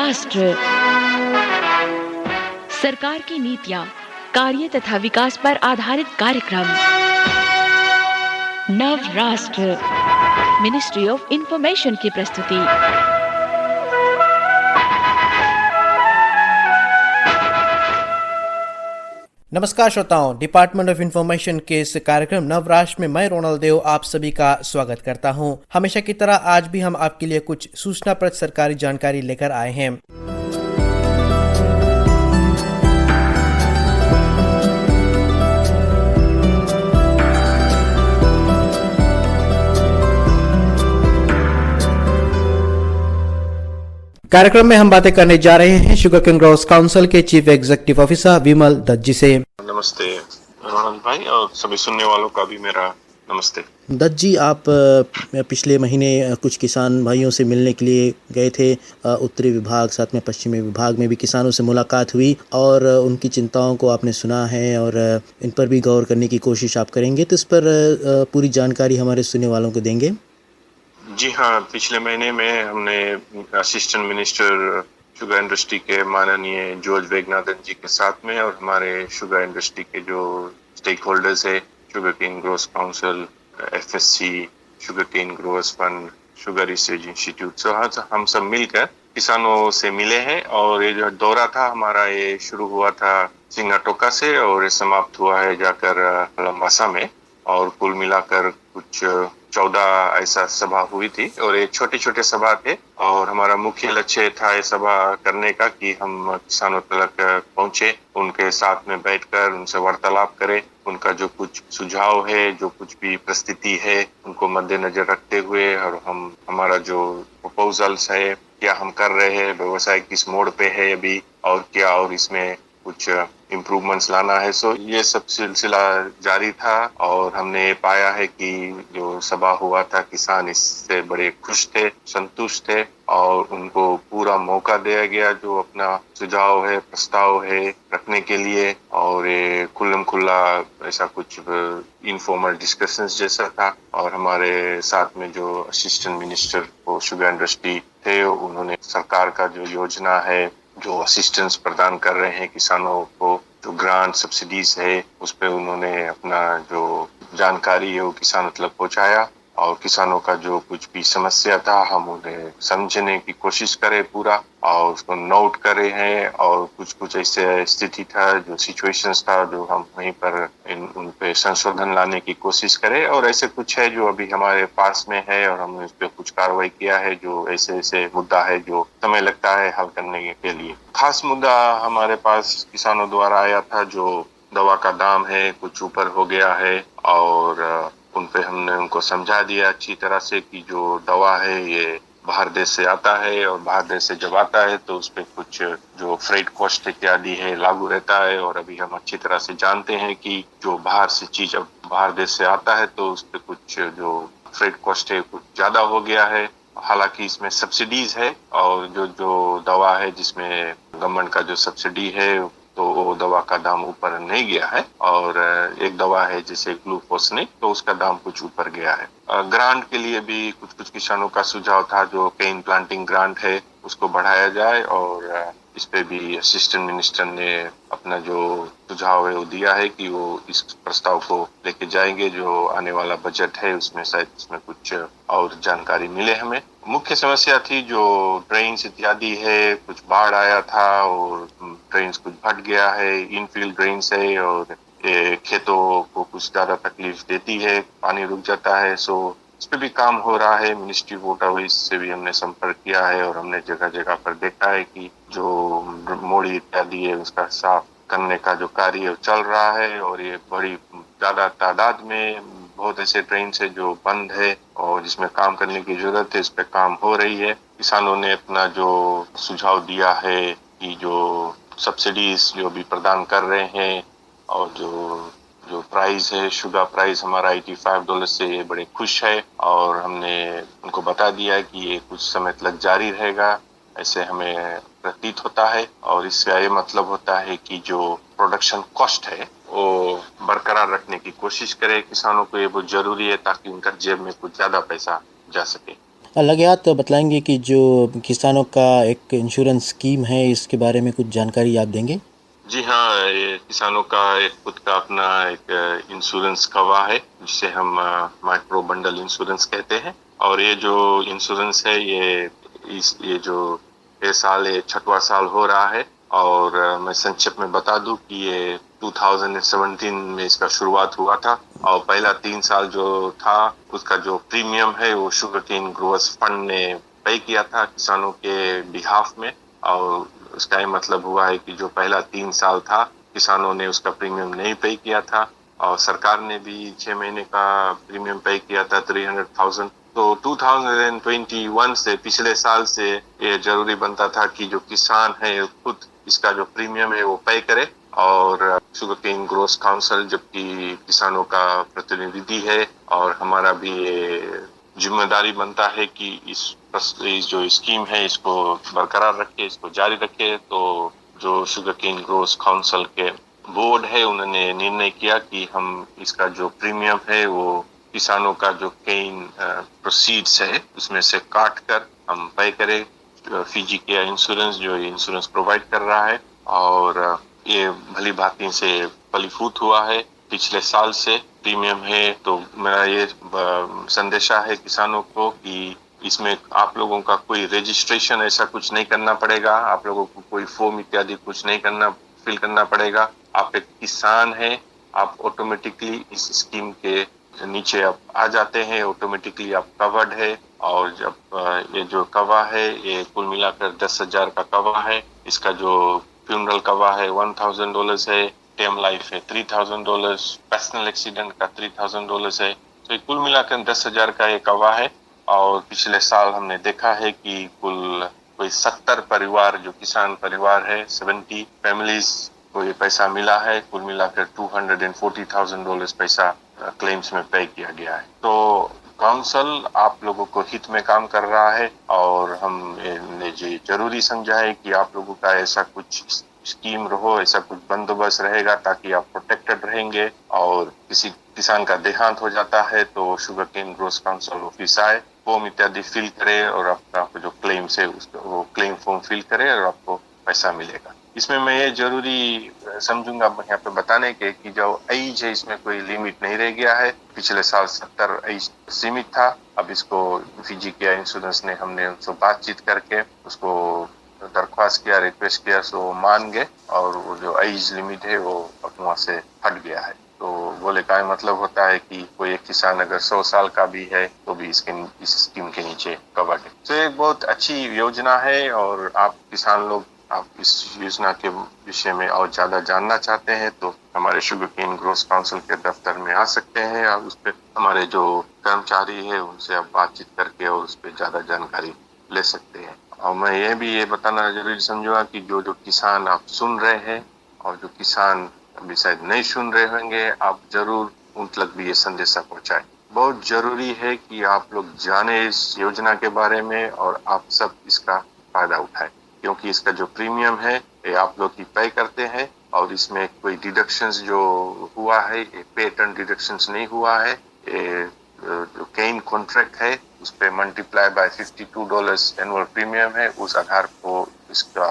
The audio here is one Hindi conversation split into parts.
राष्ट्र सरकार की नीतियाँ, कार्य तथा विकास पर आधारित कार्यक्रम। नव राष्ट्र मिनिस्ट्री ऑफ इंफॉर्मेशन की प्रस्तुति। नमस्कार श्रोताओं, डिपार्टमेंट ऑफ इंफॉर्मेशन के इस कार्यक्रम नवराष्ट्र में मैं रोनल देव आप सभी का स्वागत करता हूं। हमेशा की तरह आज भी हम आपके लिए कुछ सूचनाप्रद सरकारी जानकारी लेकर आए हैं। कार्यक्रम में हम बातें करने जा रहे हैं शुगर केन ग्रोवर्स काउंसिल के चीफ एग्जीक्यूटिव ऑफिसर विमल दत्त जी से। नमस्ते रोनल भाई और सभी सुनने वालों का भी मेरा नमस्ते। दत्त जी, आप पिछले महीने कुछ किसान भाइयों से मिलने के लिए गए थे। उत्तरी विभाग साथ में पश्चिमी विभाग में भी किसानों से मुलाकात हुई और उनकी चिंताओं को आपने सुना है और इन पर भी गौर करने की कोशिश आप करेंगे, तो इस पर पूरी जानकारी हमारे सुनने वालों को देंगे। जी हाँ, पिछले महीने में हमने असिस्टेंट मिनिस्टर शुगर इंडस्ट्री के माननीय जॉर्ज वेगनाथन जी के साथ में और हमारे शुगर इंडस्ट्री के जो स्टेक होल्डर्स है, sugar cane growers council, FSC, sugar cane growers fund, sugar research institute, so हम सब मिलकर किसानों से मिले हैं। और ये जो दौरा था हमारा, ये शुरू हुआ था सिंगाटोका से और ये समाप्त हुआ है जाकर लंबासा में, और कुल मिलाकर कुछ 14 ऐसा सभा हुई थी और ये छोटे छोटे सभा थे। और हमारा मुख्य लक्ष्य था ये सभा करने का कि हम किसानों तक पहुंचे, उनके साथ में बैठकर उनसे वार्तालाप करें, उनका जो कुछ सुझाव है, जो कुछ भी परिस्थिति है, उनको मद्देनजर रखते हुए और हम हमारा जो प्रपोजल्स है, क्या हम कर रहे हैं, व्यवसाय किस मोड़ पे है अभी और क्या, और इसमें कुछ इम्प्रूवमेंट्स लाना है। सो ये सब सिलसिला जारी था और हमने पाया है कि जो सभा हुआ था, किसान इससे बड़े खुश थे, संतुष्ट थे और उनको पूरा मौका दिया गया जो अपना सुझाव है, प्रस्ताव है रखने के लिए। और ये खुल्लम खुल्ला ऐसा कुछ इनफॉर्मल डिस्कशंस जैसा था। और हमारे साथ में जो assistant minister for sugar industry थे, उन्होंने सरकार का जो योजना है, जो असिस्टेंस प्रदान कर रहे हैं किसानों को, जो ग्रांट सब्सिडीज है, उस पे उन्होंने अपना जो जानकारी है वो किसानों तक पहुंचाया। और किसानों का जो कुछ भी समस्या था हम उन्हें समझने की कोशिश करें पूरा और उसको नोट करे हैं। और कुछ ऐसे स्थिति था, जो सिचुएशंस था, जो हम वहीं पर उन पे संशोधन लाने की कोशिश करें। और ऐसे कुछ है जो अभी हमारे पास में है और हमने उस पर कुछ कार्रवाई किया है, जो ऐसे मुद्दा है जो समय लगता है हल करने के लिए। खास मुद्दा हमारे पास किसानों द्वारा आया था, जो दवा का दाम है कुछ ऊपर हो गया है और उन पे हमने उनको समझा दिया अच्छी तरह से कि जो दवा है ये बाहर देश से आता है और बाहर देश से जब आता है तो उस पे कुछ जो फ्रेट कॉस्ट इत्यादि है लागू रहता है। और अभी हम अच्छी तरह से जानते हैं कि जो बाहर से चीज अब बाहर देश से आता है तो उस पे कुछ जो फ्रेट कॉस्ट है कुछ ज्यादा हो गया है। हालांकि इसमें सब्सिडीज है और जो दवा है जिसमें गवर्नमेंट का जो सब्सिडी है तो वो दवा का दाम ऊपर नहीं गया है। और एक दवा है जैसे ग्लूफोसनिक, तो उसका दाम कुछ ऊपर गया है। ग्रांट के लिए भी कुछ किसानों का सुझाव था, जो केन प्लांटिंग ग्रांट है उसको बढ़ाया जाए और इस पे भी असिस्टेंट मिनिस्टर ने अपना जो सुझाव है वो दिया है कि वो इस प्रस्ताव को लेके जाएंगे। जो आने वाला बजट है उसमें शायद इसमें कुछ और जानकारी मिले हमें। मुख्य समस्या थी जो ड्रेन्स इत्यादि है, कुछ बाढ़ आया था और ड्रेन्स कुछ फट गया है, इनफील्ड ड्रेन्स है और ये खेतों को कुछ ज्यादा तकलीफ देती है, पानी रुक जाता है। सो इस पे भी काम हो रहा है। मिनिस्ट्री ऑफ वाटरवेज से भी हमने संपर्क किया है और हमने जगह जगह पर देखा है कि जो मोड़ी इत्यादि है उसका साफ करने का जो कार्य चल रहा है। और ये बड़ी ज्यादा तादाद में बहुत ऐसे ट्रेन है जो बंद है और जिसमें काम करने की जरूरत है, इस पे काम हो रही है। किसानों ने अपना जो सुझाव दिया है कि जो सब्सिडीज जो भी प्रदान कर रहे हैं और जो प्राइस है, शुगर प्राइस हमारा $85 से ये बड़े खुश है। और हमने उनको बता दिया है कि ये कुछ समय तक जारी रहेगा, ऐसे हमें प्रतीत होता है। और इसका ये मतलब होता है कि जो प्रोडक्शन कॉस्ट है वो बरकरार रखने की कोशिश करे। किसानों को ये बहुत जरूरी है ताकि उनका जेब में कुछ ज्यादा पैसा जा सके। लगात बतलाएंगे कि जो किसानों का एक इंश्योरेंस स्कीम है, इसके बारे में कुछ जानकारी आप देंगे? जी हाँ, ये किसानों का एक खुद का अपना एक इंश्योरेंस कवा है, जिसे हम माइक्रो बंडल इंश्योरेंस कहते हैं। और ये जो इंश्योरेंस है, ये जो ये साल ये 6वां साल हो रहा है। और मैं संक्षेप में बता दूं कि ये 2017 में इसका शुरुआत हुआ था। और पहला 3 साल जो था, उसका जो प्रीमियम है वो शुगरकेन ग्रोवर्स फंड ने पे किया था किसानों के बिहाफ में। और उसका ये मतलब हुआ है कि जो पहला 3 साल था, किसानों ने उसका प्रीमियम नहीं पे किया था। और सरकार ने भी 6 महीने का प्रीमियम पे किया था, 300,000। तो 2021 से, पिछले साल से ये जरूरी बनता था कि जो किसान है खुद इसका जो प्रीमियम है वो पे करे। और शुगरकेन ग्रोवर्स काउंसिल, जबकि किसानों का प्रतिनिधि है, और हमारा भी ये जिम्मेदारी बनता है कि इस जो स्कीम है इसको बरकरार रखे, इसको जारी रखे। तो जो शुगरकेन ग्रोवर्स काउंसिल के बोर्ड है, उन्होंने निर्णय किया कि हम इसका जो प्रीमियम है वो किसानों का जो केन प्रोसीड्स है उसमें से काट कर हम पे करें। फिजी के इंश्योरेंस जो इंश्योरेंस प्रोवाइड कर रहा है, और ये भली भांति से फलीभूत हुआ है पिछले साल से प्रीमियम है। तो मेरा ये संदेशा है किसानों को कि इसमें आप लोगों का कोई रजिस्ट्रेशन ऐसा कुछ नहीं करना पड़ेगा, आप लोगों को कोई फॉर्म इत्यादि कुछ नहीं फिल करना पड़ेगा। आप एक किसान है, आप ऑटोमेटिकली इस स्कीम के नीचे आप आ जाते हैं, ऑटोमेटिकली आप कवर्ड है। और जब ये जो कवा है ये कुल मिलाकर 10,000 का कवा है। इसका जो फ्यूनरल कवा है $1,000 है, टर्म लाइफ है $3,000, पर्सनल एक्सीडेंट का $3,000 है। तो कुल मिलाकर 10,000 का ये कवा है। और पिछले साल हमने देखा है कि कुल कोई 70 परिवार, जो किसान परिवार है, 70 फैमिलीज को ये पैसा मिला है। कुल मिलाकर $240,000 पैसा क्लेम्स में पे किया गया है। तो काउंसिल आप लोगों को हित में काम कर रहा है, और हमने जरूरी समझा है कि आप लोगों का ऐसा कुछ स्कीम रहो, ऐसा कुछ बंदोबस्त रहेगा ताकि आप प्रोटेक्टेड रहेंगे। और किसी किसान का देहांत हो जाता है तो शुगरकेन ग्रोवर्स काउंसिल ऑफिस आए, फॉर्म इत्यादि फिल करे, और आपका जो क्लेम्स है उसको वो क्लेम फॉर्म फिल करे और आपको पैसा मिलेगा। इसमें मैं ये जरूरी समझूंगा यहाँ पे बताने के कि जो एज है इसमें कोई लिमिट नहीं रह गया है। पिछले साल 70 एज सीमित था, अब इसको फिजी के इंश्योरेंस ने, हमने उनसे बातचीत करके उसको दरख्वास्त किया, रिक्वेस्ट किया, सो मान गए। और वो जो एज लिमिट है वो अब वहाँ से हट गया है। तो बोले का मतलब होता है कि कोई एक किसान अगर 100 साल का भी है तो भी इस स्कीम के नीचे कवर्ड है। तो एक बहुत अच्छी योजना है, और आप किसान लोग आप इस योजना के विषय में और ज्यादा जानना चाहते हैं तो हमारे शुगरकेन ग्रोवर्स काउंसिल के दफ्तर में आ सकते हैं। और उस पर हमारे जो कर्मचारी है उनसे आप बातचीत करके और उस पर ज्यादा जानकारी ले सकते हैं। और मैं ये बताना जरूरी समझूंगा कि जो किसान आप सुन रहे हैं, और जो किसान अभी शायद नहीं सुन रहे होंगे, आप जरूर उन तक भी ये संदेशा पहुंचाएं। बहुत जरूरी है कि आप लोग जाने इस योजना के बारे में, और आप सब इसका फायदा उठाएं, क्योंकि इसका जो प्रीमियम है ये आप लोग ही पे करते हैं। और इसमें कोई डिडक्शंस जो हुआ है, ये पे टर्न डिडक्शंस नहीं हुआ है। ये जो केन कॉन्ट्रैक्ट है उस पे मल्टीप्लाई बाय $52 एनुअल प्रीमियम है, उस आधार को इसका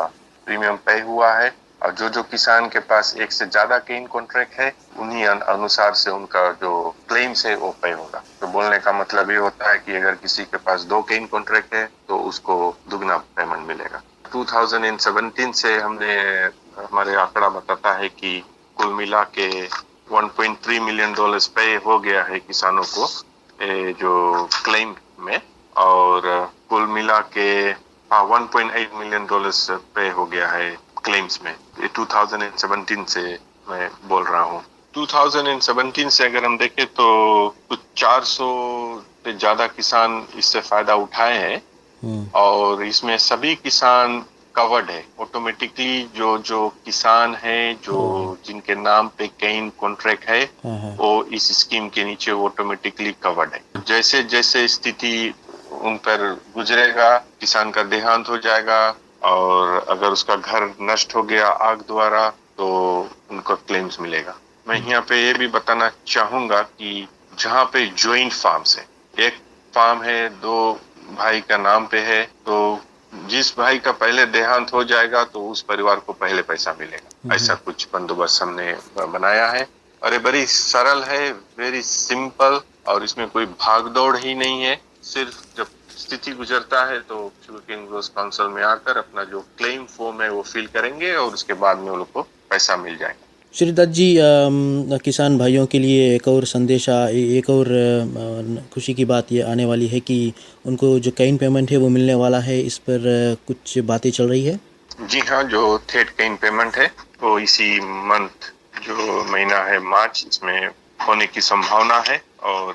प्रीमियम पे हुआ है। और जो किसान के पास एक से ज्यादा केन कॉन्ट्रैक्ट है, उन्हीं अनुसार से उनका जो क्लेम्स है वो पे होगा। तो बोलने का मतलब ये होता है कि अगर किसी के पास 2 केन कॉन्ट्रैक्ट है तो उसको दुगना पेमेंट मिलेगा। 2017 से हमारे आंकड़ा बताता है कि कुल मिला के $1.3 मिलियन पे हो गया है किसानों को जो क्लेम में। और कुल मिला के 1.8 मिलियन पे हो गया है क्लेम्स में। ये 2017 से मैं बोल रहा हूँ। 2017 से अगर हम देखें तो कुछ 400 से ज्यादा किसान इससे फायदा उठाए हैं, और इसमें सभी किसान कवर्ड है ऑटोमेटिकली। जो किसान है जो जिनके नाम पे केन कॉन्ट्रैक्ट है वो इस स्कीम के नीचे ऑटोमेटिकली कवर्ड है। जैसे जैसे स्थिति उन पर गुजरेगा, किसान का देहांत हो जाएगा, और अगर उसका घर नष्ट हो गया आग द्वारा तो उनको क्लेम्स मिलेगा। मैं यहाँ पे ये भी बताना चाहूंगा कि जहाँ पे ज्वाइंट फार्म्स है, एक फार्म है, 2 भाई का नाम पे है, तो जिस भाई का पहले देहांत हो जाएगा तो उस परिवार को पहले पैसा मिलेगा। ऐसा कुछ बंदोबस्त हमने बनाया है और ये बड़ी सरल है, वेरी सिंपल, और इसमें कोई भागदौड़ ही नहीं है। सिर्फ जब स्थिति गुजरता है तो शुगरकेन ग्रोवर्स काउंसिल में आकर अपना जो क्लेम फॉर्म है वो फिल करेंगे और उसके बाद में उन लोग को पैसा मिल जाएगा। श्री दत्त जी, किसान भाइयों के लिए एक और संदेशा, एक और खुशी की बात ये आने वाली है कि उनको जो केन पेमेंट है वो मिलने वाला है। इस पर कुछ बातें चल रही है? जी हाँ, जो थर्ड केन पेमेंट है वो इसी मंथ, जो महीना है मार्च, इसमें होने की संभावना है और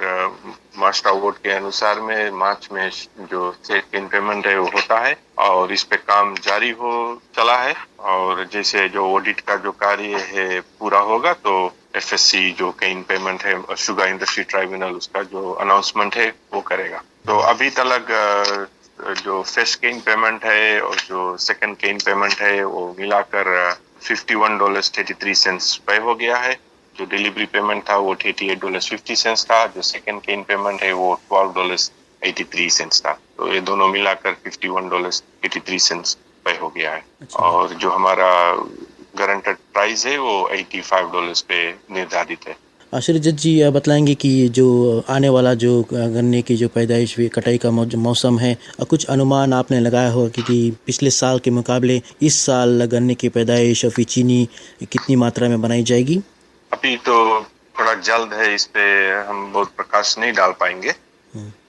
मास्टर वोट के अनुसार में मार्च में जो थर्ड केन पेमेंट है वो होता है और इस पे काम जारी हो चला है। और जैसे जो ऑडिट का जो कार्य है पूरा होगा तो एफएससी जो केन पेमेंट है, शुगर इंडस्ट्री ट्राइब्यूनल, उसका जो अनाउंसमेंट है वो करेगा। तो अभी तक जो फर्स्ट केन पेमेंट है और जो सेकंड केन पेमेंट है वो मिलाकर $51.33 पे हो गया है। जो डिलीवरी पेमेंट था वो $88.50 था। जो सेकंड केन पेमेंट है वो $12.83 था। तो ये दोनों मिलाकर $51.83 पे हो गया है। और जो हमारा गारंटेड प्राइस है वो $85 पे निर्धारित है। श्री दत्त जी, बतलाएंगे कि जो आने वाला जो गन्ने की जो पैदाइश हुई, कटाई का मौसम है, कुछ अनुमान आपने लगाया होगा कि पिछले साल के मुकाबले इस साल गन्ने की पैदाइश और चीनी कितनी मात्रा में बनाई जाएगी? अभी तो थोड़ा जल्द है, इस पे हम बहुत प्रकाश नहीं डाल पाएंगे।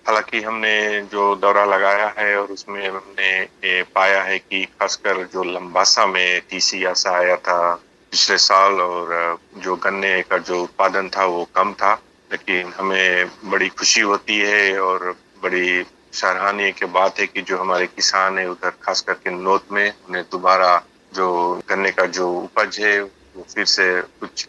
हालांकि हमने जो दौरा लगाया है और उसमें हमने ये पाया है कि खासकर जो लंबासा में टीसी ऐसा आया था पिछले साल और जो गन्ने का जो उत्पादन था वो कम था, लेकिन हमें बड़ी खुशी होती है और बड़ी सराहनीय की बात है कि जो हमारे किसान है उधर खास करके नॉर्थ में, उन्हें दोबारा जो गन्ने का जो उपज है वो फिर से कुछ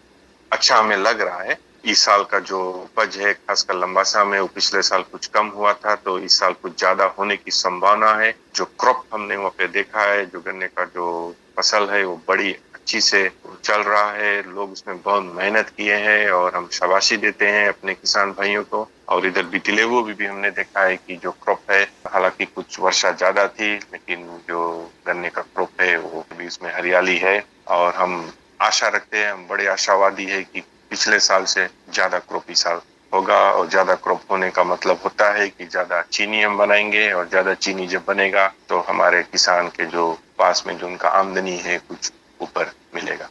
अच्छा हमें लग रहा है। इस साल का जो उपज है खासकर लंबासा में वो पिछले साल कुछ कम हुआ था, तो इस साल कुछ ज्यादा होने की संभावना है। जो क्रॉप हमने वहाँ पे देखा है, जो गन्ने का जो फसल है वो बड़ी अच्छी से चल रहा है। लोग उसमें बहुत मेहनत किए हैं और हम शाबाशी देते हैं अपने किसान भाइयों को। और इधर बिटिलेवो भी हमने देखा है कि जो क्रॉप है, हालांकि कुछ वर्षा ज्यादा थी लेकिन जो गन्ने का क्रॉप है वो भी उसमें हरियाली है और हम आशा रखते हैं, हम बड़े आशावादी है कि पिछले साल से ज्यादा क्रॉप इस साल होगा। और ज्यादा क्रॉप होने का मतलब होता है कि ज्यादा चीनी हम बनाएंगे और ज्यादा चीनी जब बनेगा तो हमारे किसान के जो पास में जो उनका आमदनी है कुछ ऊपर मिलेगा।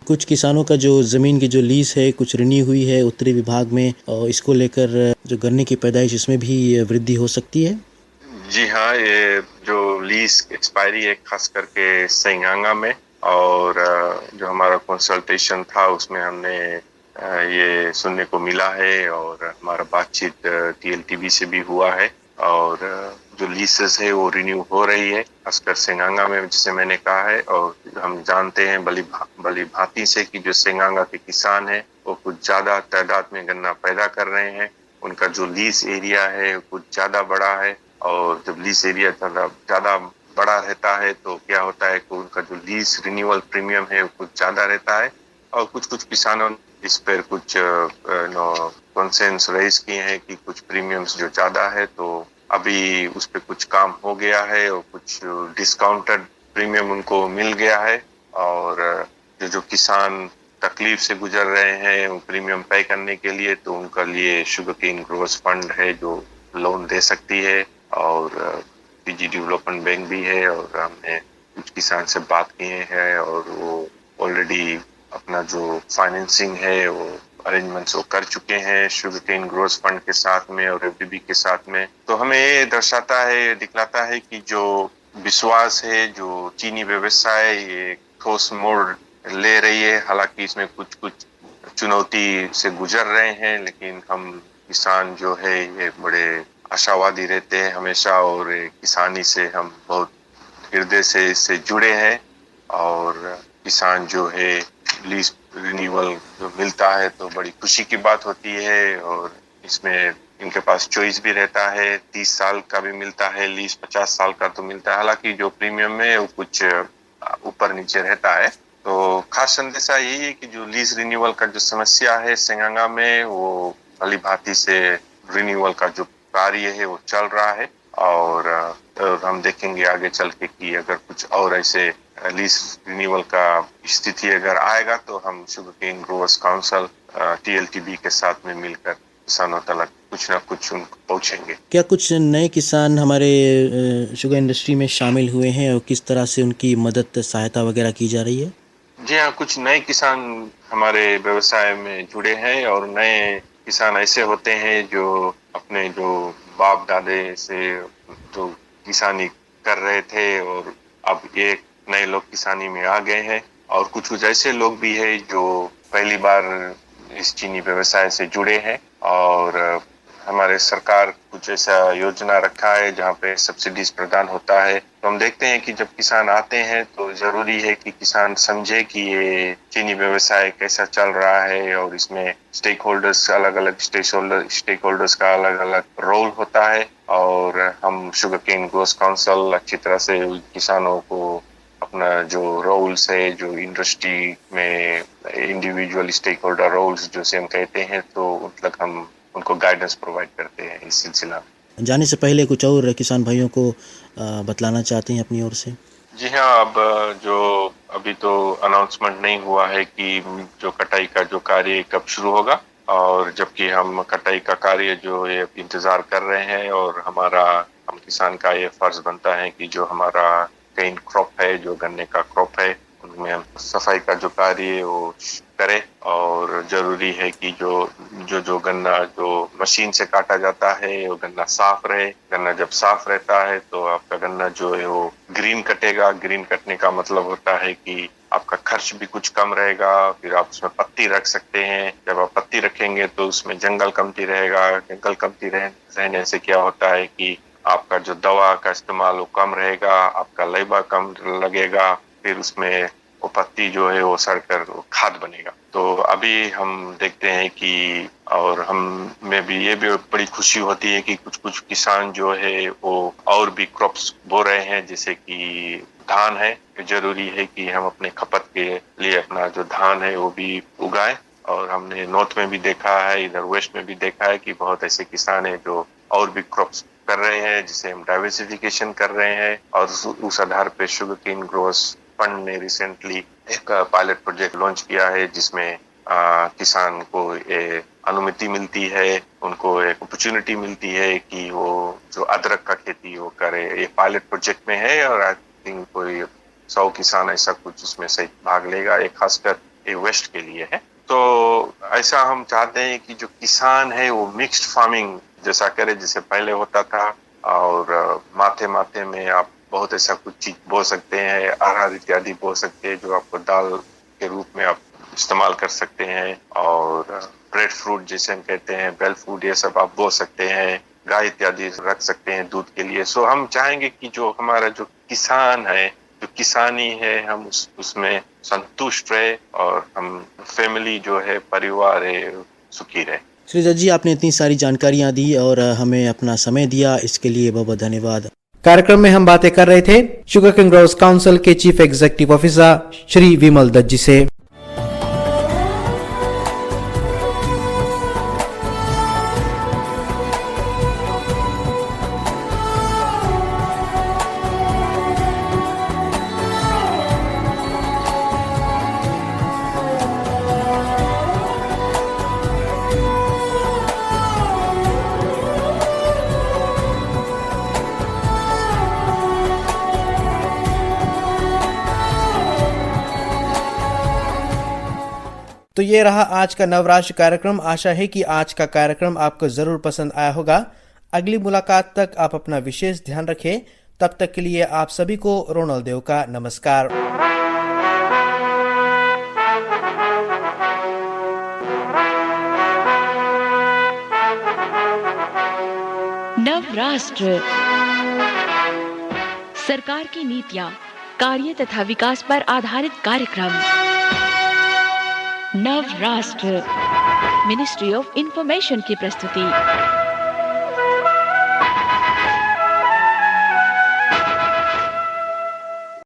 कुछ किसानों का जो जमीन की जो लीज है कुछ रिनी हुई है उत्तरी विभाग में, और इसको लेकर जो गन्ने की पैदाइश इसमें भी वृद्धि हो सकती है। जी हाँ, ये जो लीज एक्सपायरी है खास करके सेंगांगा में, और जो हमारा कंसल्टेशन था उसमें हमने ये सुनने को मिला है और हमारा बातचीत टीएलटीबी से भी हुआ है और जो लीसेस है वो रिन्यू हो रही है खासकर सेंगांगा में, जिसे मैंने कहा है। और हम जानते हैं भली भांति से कि जो सेंगांगा के किसान है वो कुछ ज्यादा तादाद में गन्ना पैदा कर रहे हैं। उनका जो लीज एरिया है कुछ ज्यादा बड़ा है और जब लीज एरिया ज्यादा बड़ा रहता है तो क्या होता है कि उनका जो लीज रिन्यूअल प्रीमियम है वो कुछ ज्यादा रहता है। और कुछ किसानों ने इस पर कुछ कंसेंस रेज किए हैं कि कुछ प्रीमियम्स जो ज्यादा है, तो अभी उस पर कुछ काम हो गया है और कुछ डिस्काउंटेड प्रीमियम उनको मिल गया है। और जो किसान तकलीफ से गुजर रहे हैं प्रीमियम पे करने के लिए, तो उनका लिए शुगरकेन ग्रोवर्स फंड है जो लोन दे सकती है और पीजी डेवलपमेंट बैंक भी है। और हमने कुछ किसान से बात किए हैं और वो ऑलरेडी अपना जो फाइनेंसिंग है वो अरेंजमेंट्स वो कर चुके हैं शुगरकेन ग्रोवर्स फंड के साथ में और एफडीबी के साथ में। तो हमें ये दर्शाता है, दिखलाता है कि जो विश्वास है, जो चीनी व्यवसाय ये ठोस मोड़ ले रही है। हालांकि इसमें कुछ चुनौती से गुजर रहे हैं, लेकिन हम किसान जो है ये बड़े आशावादी रहते हैं हमेशा और किसानी से हम बहुत हृदय से इससे जुड़े हैं। और किसान जो है लीज रिन्यूअल जो मिलता है तो बड़ी खुशी की बात होती है और इसमें इनके पास चॉइस भी रहता है। 30 साल का भी मिलता है लीज, 50 साल का तो मिलता है। हालांकि जो प्रीमियम है वो कुछ ऊपर नीचे रहता है। तो खास संदेशा यही है कि जो लीज रिन्यूअल का जो समस्या है सेंगांगा में, वो भली भांति से रिन्यूअल का जो कार्य है वो चल रहा है और हम देखेंगे आगे चल के कि अगर कुछ और ऐसे लीज रिन्यूअल का स्थिति अगर आएगा तो हम शुगरकेन ग्रोवर्स काउंसिल TLTB के साथ में मिलकर किसानों तक कुछ ना कुछ उनको पहुंचेंगे। क्या कुछ नए किसान हमारे शुगर इंडस्ट्री में शामिल हुए हैं और किस तरह से उनकी मदद सहायता वगैरह की जा रही है? जी हाँ, कुछ नए किसान हमारे व्यवसाय में जुड़े हैं और नए किसान ऐसे होते हैं जो अपने जो बाप दादे से जो किसानी कर रहे थे और अब ये नए लोग किसानी में आ गए हैं और कुछ ऐसे लोग भी हैं जो पहली बार इस चीनी व्यवसाय से जुड़े हैं और हमारे सरकार कुछ ऐसा योजना रखा है जहाँ पे सब्सिडीज प्रदान होता है। तो हम देखते हैं कि जब किसान आते हैं तो जरूरी है कि किसान समझे कि ये चीनी व्यवसाय कैसा चल रहा है और इसमें स्टेक होल्डर्स अलग अलग स्टेक होल्डर्स का अलग अलग रोल होता है और हम शुगरकेन ग्रोवर्स काउंसिल अच्छी तरह से किसानों को अपना जो रोल्स है जो इंडस्ट्री में इंडिविजुअल स्टेक होल्डर रोल्स जो से हम कहते हैं तो मतलब हम उनको गाइडेंस प्रोवाइड करते हैं इस सिलसिला में। जाने से पहले कुछ और किसान भाइयों को बतलाना चाहते हैं अपनी ओर से? जी हाँ, अब जो अभी तो अनाउंसमेंट नहीं हुआ है कि जो कटाई का जो कार्य कब शुरू होगा और जबकि हम कटाई का कार्य जो ये इंतजार कर रहे हैं और हम किसान का ये फर्ज बनता है कि जो हमारा केन क्रॉप है जो गन्ने का क्रॉप है उनमें हम सफाई का जो कार्य है वो करे और जरूरी है कि जो गन्ना जो मशीन से काटा जाता है वो गन्ना साफ रहे। गन्ना जब साफ रहता है तो आपका गन्ना जो है वो ग्रीन कटेगा। ग्रीन कटने का मतलब होता है कि आपका खर्च भी कुछ कम रहेगा। फिर आप उसमें पत्ती रख सकते हैं। जब आप पत्ती रखेंगे तो उसमें जंगल कमती रहेगा। जंगल कमती रहने से क्या होता है कि आपका जो दवा का इस्तेमाल वो कम रहेगा, आपका लेबर कम लगेगा, फिर उसमें वो पत्ती जो है वो सड़कर खाद बनेगा। तो अभी हम देखते हैं कि और हम में भी ये भी बड़ी खुशी होती है कि कुछ किसान जो है वो और भी क्रॉप्स बो रहे हैं जैसे कि धान है। जरूरी है कि हम अपने खपत के लिए अपना जो धान है वो भी उगाएं और हमने नॉर्थ में भी देखा है, इधर वेस्ट में भी देखा है कि बहुत ऐसे किसान हैं जो और भी क्रॉप्स कर रहे हैं जिसे हम डाइवर्सिफिकेशन कर रहे हैं और उस आधार पे शुगरकेन ग्रोवर्स फंड ने रिसेंटली एक पायलट प्रोजेक्ट लॉन्च किया है जिसमें किसान को ये अनुमति मिलती है, उनको एक अपॉर्चुनिटी मिलती है कि वो जो अदरक का खेती वो करे। ये पायलट प्रोजेक्ट में है और आई थिंक कोई 100 किसान ऐसा कुछ उसमें से भाग लेगा। एक खासकर ये वेस्ट के लिए है। तो ऐसा हम चाहते हैं कि जो किसान है वो मिक्स्ड फार्मिंग जैसा करे जैसे पहले होता था और माथे में आप बहुत ऐसा कुछ चीज बो सकते हैं, अरहर इत्यादि बो सकते हैं जो आपको दाल के रूप में आप इस्तेमाल कर सकते हैं और ब्रेड फ्रूट जैसे हम कहते हैं, बेल फ्रूट, ये सब आप बो सकते हैं, गाय इत्यादि रख सकते हैं दूध के लिए। सो हम चाहेंगे कि जो हमारा जो किसान है, जो किसानी है, हम उसमें संतुष्ट रहे और हम फैमिली जो है, परिवार है, सुखी रहे। श्रीधर जी, आपने इतनी सारी जानकारियां दी और हमें अपना समय दिया, इसके लिए बहुत बहुत धन्यवाद। कार्यक्रम में हम बातें कर रहे थे शुगरकेन ग्रोवर्स काउंसिल के चीफ एग्जीक्यूटिव ऑफिसर श्री विमल दत्त जी से। तो ये रहा आज का नवराष्ट्र कार्यक्रम। आशा है कि आज का कार्यक्रम आपको जरूर पसंद आया होगा। अगली मुलाकात तक आप अपना विशेष ध्यान रखें। तब तक के लिए आप सभी को रोनल देव का नमस्कार। नवराष्ट्र सरकार की नीतियां, कार्य तथा विकास पर आधारित कार्यक्रम। नवराष्ट्र मिनिस्ट्री ऑफ इंफॉर्मेशन की प्रस्तुति।